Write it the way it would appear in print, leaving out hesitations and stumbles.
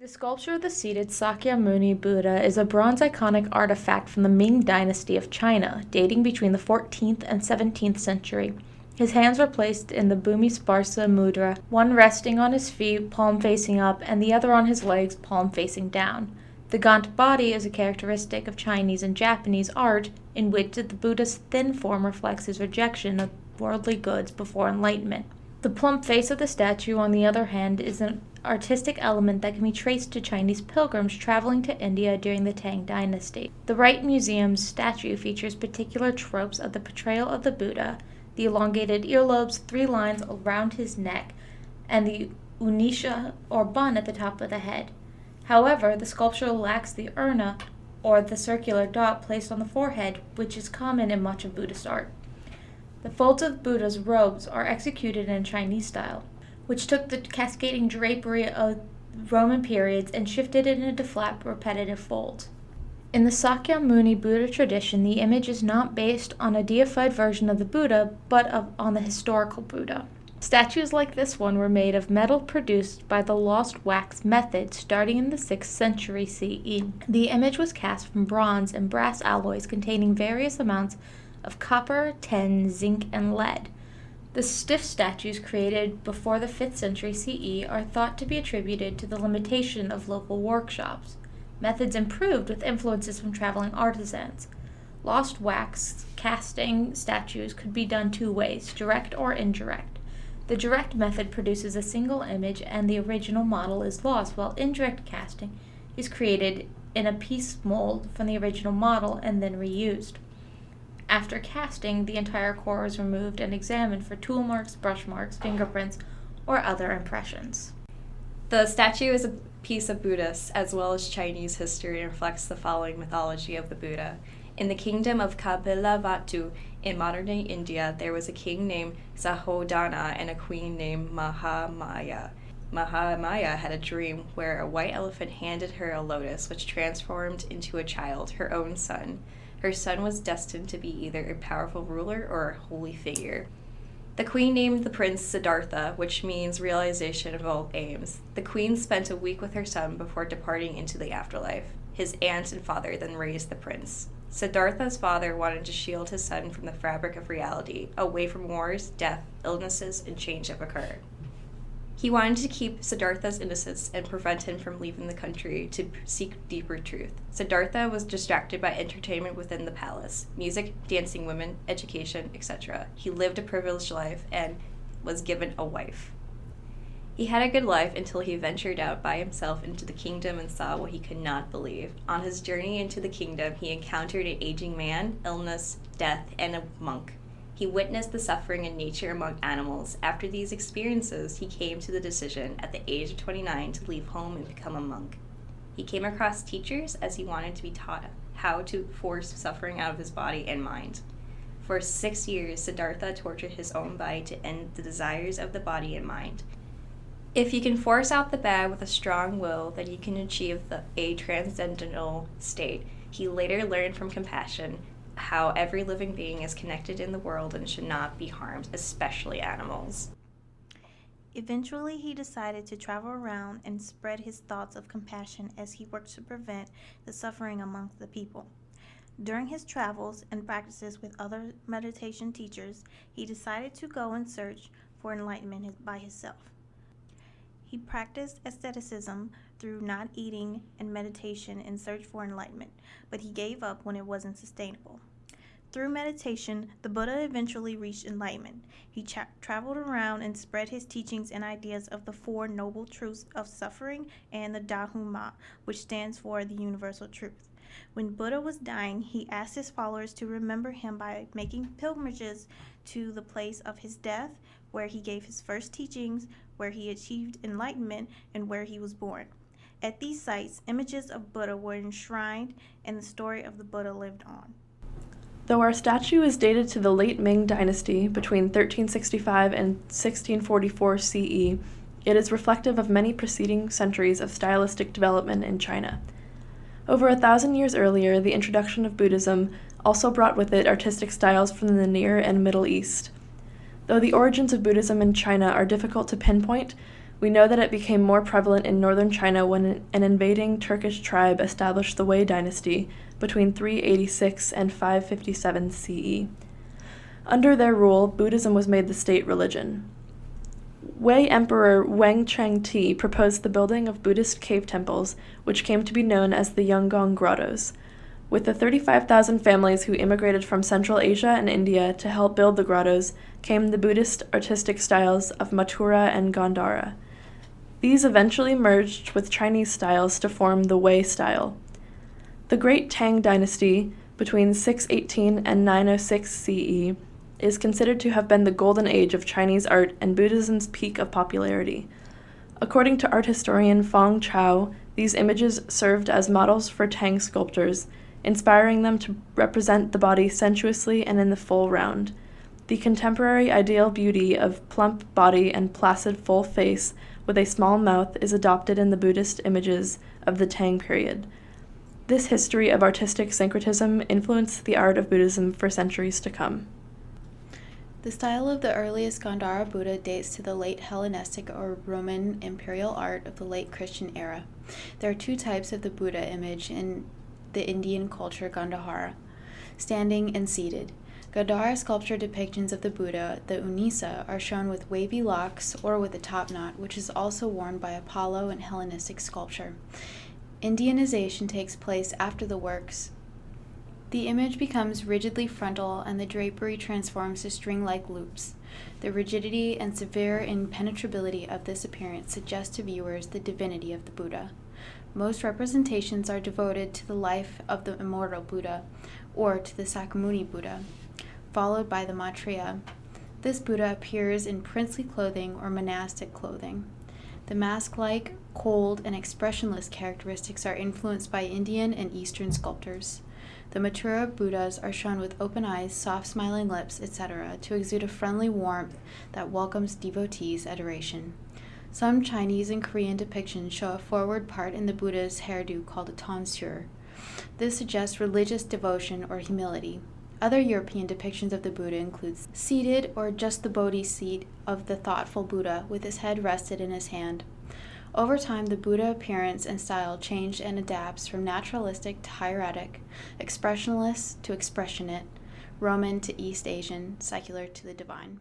The sculpture of the seated Sakyamuni Buddha is a bronze iconic artifact from the Ming dynasty of China, dating between the 14th and 17th century. His hands are placed in the Bhumi-Sparsa mudra, one resting on his feet, palm facing up, and the other on his legs, palm facing down. The gaunt body is a characteristic of Chinese and Japanese art, in which the Buddha's thin form reflects his rejection of worldly goods before enlightenment. The plump face of the statue, on the other hand, is an artistic element that can be traced to Chinese pilgrims traveling to India during the Tang dynasty. The Wright Museum's statue features particular tropes of the portrayal of the Buddha, the elongated earlobes, 3 lines around his neck, and the unisha or bun at the top of the head. However, the sculpture lacks the urna, or the circular dot placed on the forehead, which is common in much of Buddhist art. The folds of Buddha's robes are executed in Chinese style, which took the cascading drapery of Roman periods and shifted it into flat, repetitive folds. In the Sakyamuni Buddha tradition, the image is not based on a deified version of the Buddha, but on the historical Buddha. Statues like this one were made of metal produced by the lost wax method starting in the 6th century CE. The image was cast from bronze and brass alloys containing various amounts of copper, tin, zinc, and lead. The stiff statues created before the 5th century CE are thought to be attributed to the limitation of local workshops. Methods improved with influences from traveling artisans. Lost wax casting statues could be done 2 ways, direct or indirect. The direct method produces a single image and the original model is lost, while indirect casting is created in a piece mold from the original model and then reused. After casting, the entire core is removed and examined for tool marks, brush marks, fingerprints, or other impressions. The statue is a piece of Buddhist as well as Chinese history and reflects the following mythology of the Buddha. In the kingdom of Kapilavatthu in modern-day India, there was a king named Sahodana and a queen named Mahamaya. Mahamaya had a dream where a white elephant handed her a lotus, which transformed into a child, her own son. Her son was destined to be either a powerful ruler or a holy figure. The queen named the prince Siddhartha, which means realization of all aims. The queen spent a week with her son before departing into the afterlife. His aunt and father then raised the prince. Siddhartha's father wanted to shield his son from the fabric of reality, away from wars, death, illnesses, and change that occur. He wanted to keep Siddhartha's innocence and prevent him from leaving the country to seek deeper truth. Siddhartha was distracted by entertainment within the palace, music, dancing women, education, etc. He lived a privileged life and was given a wife. He had a good life until he ventured out by himself into the kingdom and saw what he could not believe. On his journey into the kingdom, he encountered an aging man, illness, death, and a monk. He witnessed the suffering in nature among animals. After these experiences, he came to the decision at the age of 29 to leave home and become a monk. He came across teachers as he wanted to be taught how to force suffering out of his body and mind. For 6 years, Siddhartha tortured his own body to end the desires of the body and mind. If you can force out the bad with a strong will, then you can achieve a transcendental state. He later learned from compassion how every living being is connected in the world and should not be harmed, especially animals. Eventually, he decided to travel around and spread his thoughts of compassion as he worked to prevent the suffering among the people. During his travels and practices with other meditation teachers, he decided to go and search for enlightenment by himself. He practiced asceticism through not eating and meditation in search for enlightenment, but he gave up when it wasn't sustainable. Through meditation, the Buddha eventually reached enlightenment. He traveled around and spread his teachings and ideas of the 4 noble truths of suffering and the Dharma, which stands for the universal truth. When Buddha was dying, he asked his followers to remember him by making pilgrimages to the place of his death, where he gave his first teachings, where he achieved enlightenment, and where he was born. At these sites, images of Buddha were enshrined, and the story of the Buddha lived on. Though our statue is dated to the late Ming dynasty between 1365 and 1644 CE, it is reflective of many preceding centuries of stylistic development in China. Over 1,000 years earlier, the introduction of Buddhism also brought with it artistic styles from the Near and Middle East. Though the origins of Buddhism in China are difficult to pinpoint, We know that it became more prevalent in northern China when an invading Turkish tribe established the Wei dynasty between 386 and 557 CE. Under their rule, Buddhism was made the state religion. Wei Emperor Wang Changti proposed the building of Buddhist cave temples, which came to be known as the Yangon Grottos. With the 35,000 families who immigrated from Central Asia and India to help build the grottos came the Buddhist artistic styles of Mathura and Gandhara. These eventually merged with Chinese styles to form the Wei style. The Great Tang Dynasty, between 618 and 906 CE, is considered to have been the golden age of Chinese art and Buddhism's peak of popularity. According to art historian Fong Chao, these images served as models for Tang sculptors, inspiring them to represent the body sensuously and in the full round. The contemporary ideal beauty of plump body and placid full face with a small mouth is adopted in the Buddhist images of the Tang period. This history of artistic syncretism influenced the art of Buddhism for centuries to come. The style of the earliest Gandhara Buddha dates to the late Hellenistic or Roman imperial art of the late Christian era. There are two types of the Buddha image in the Indian culture Gandhara, standing and seated. Gandhara sculpture depictions of the Buddha, the Unisa, are shown with wavy locks or with a top knot, which is also worn by Apollo in Hellenistic sculpture. Indianization takes place after the works. The image becomes rigidly frontal and the drapery transforms to string-like loops. The rigidity and severe impenetrability of this appearance suggest to viewers the divinity of the Buddha. Most representations are devoted to the life of the immortal Buddha, or to the Sakyamuni Buddha, followed by the Maitreya. This Buddha appears in princely clothing or monastic clothing. The mask-like, cold, and expressionless characteristics are influenced by Indian and Eastern sculptors. The Mathura Buddhas are shown with open eyes, soft smiling lips, etc., to exude a friendly warmth that welcomes devotees' adoration. Some Chinese and Korean depictions show a forward part in the Buddha's hairdo called a tonsure. This suggests religious devotion or humility. Other European depictions of the Buddha include seated or just the Bodhi seat of the thoughtful Buddha with his head rested in his hand. Over time, the Buddha appearance and style changed and adapts from naturalistic to hieratic, expressionless to expressionate, Roman to East Asian, secular to the divine.